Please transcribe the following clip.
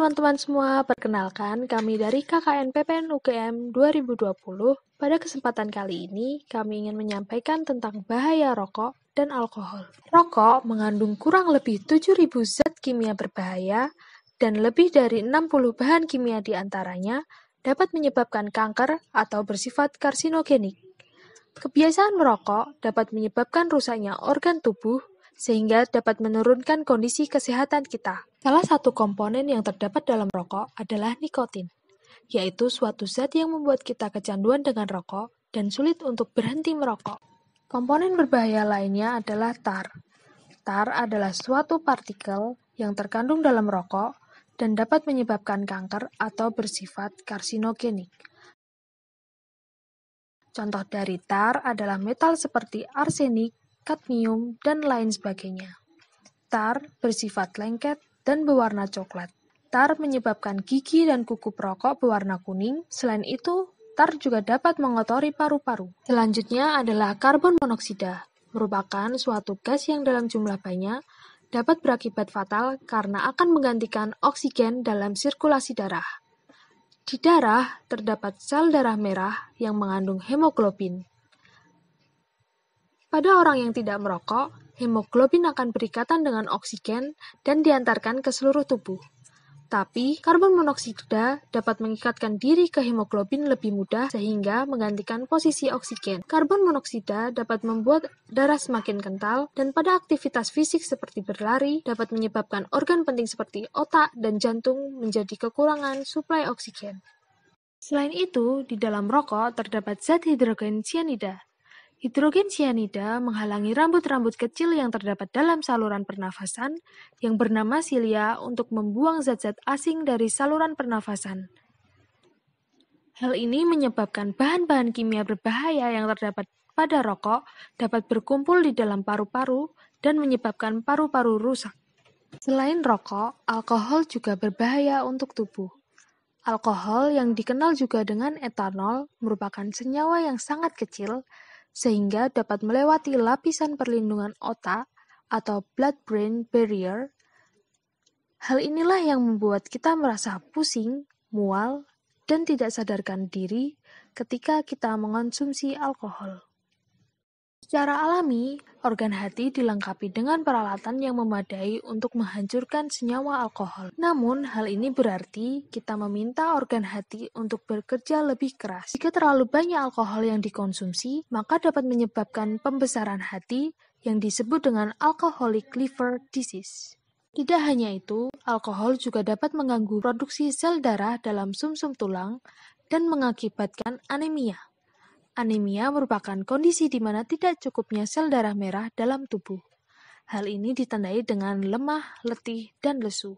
teman-teman semua, perkenalkan kami dari KKN PPN UGM 2020. Pada kesempatan kali ini, kami ingin menyampaikan tentang bahaya rokok dan alkohol. Rokok mengandung kurang lebih 7.000 zat kimia berbahaya dan lebih dari 60 bahan kimia di antaranya dapat menyebabkan kanker atau bersifat karsinogenik. Kebiasaan merokok dapat menyebabkan rusaknya organ tubuh sehingga dapat menurunkan kondisi kesehatan kita. Salah satu komponen yang terdapat dalam rokok adalah nikotin, yaitu suatu zat yang membuat kita kecanduan dengan rokok dan sulit untuk berhenti merokok. Komponen berbahaya lainnya adalah tar. Tar adalah suatu partikel yang terkandung dalam rokok dan dapat menyebabkan kanker atau bersifat karsinogenik. Contoh dari tar adalah metal seperti arsenik, kadmium, dan lain sebagainya. Tar bersifat lengket dan berwarna coklat. Tar menyebabkan gigi dan kuku perokok berwarna kuning. Selain itu, tar juga dapat mengotori paru-paru. Selanjutnya adalah karbon monoksida, merupakan suatu gas yang dalam jumlah banyak dapat berakibat fatal karena akan menggantikan oksigen dalam sirkulasi darah. Di darah terdapat sel darah merah yang mengandung hemoglobin. Pada orang yang tidak merokok, hemoglobin akan berikatan dengan oksigen dan diantarkan ke seluruh tubuh. Tapi, karbon monoksida dapat mengikatkan diri ke hemoglobin lebih mudah sehingga menggantikan posisi oksigen. Karbon monoksida dapat membuat darah semakin kental dan pada aktivitas fisik seperti berlari dapat menyebabkan organ penting seperti otak dan jantung menjadi kekurangan suplai oksigen. Selain itu, di dalam rokok terdapat zat hidrogen cyanida. Hidrogen cyanida menghalangi rambut-rambut kecil yang terdapat dalam saluran pernafasan yang bernama silia untuk membuang zat-zat asing dari saluran pernafasan. Hal ini menyebabkan bahan-bahan kimia berbahaya yang terdapat pada rokok dapat berkumpul di dalam paru-paru dan menyebabkan paru-paru rusak. Selain rokok, alkohol juga berbahaya untuk tubuh. Alkohol yang dikenal juga dengan etanol merupakan senyawa yang sangat kecil sehingga dapat melewati lapisan perlindungan otak atau blood-brain barrier. Hal inilah yang membuat kita merasa pusing, mual, dan tidak sadarkan diri ketika kita mengonsumsi alkohol. Secara alami, organ hati dilengkapi dengan peralatan yang memadai untuk menghancurkan senyawa alkohol. Namun, hal ini berarti kita meminta organ hati untuk bekerja lebih keras. Jika terlalu banyak alkohol yang dikonsumsi, maka dapat menyebabkan pembesaran hati yang disebut dengan alcoholic liver disease. Tidak hanya itu, alkohol juga dapat mengganggu produksi sel darah dalam sumsum tulang dan mengakibatkan anemia. Anemia merupakan kondisi di mana tidak cukupnya sel darah merah dalam tubuh. Hal ini ditandai dengan lemah, letih, dan lesu.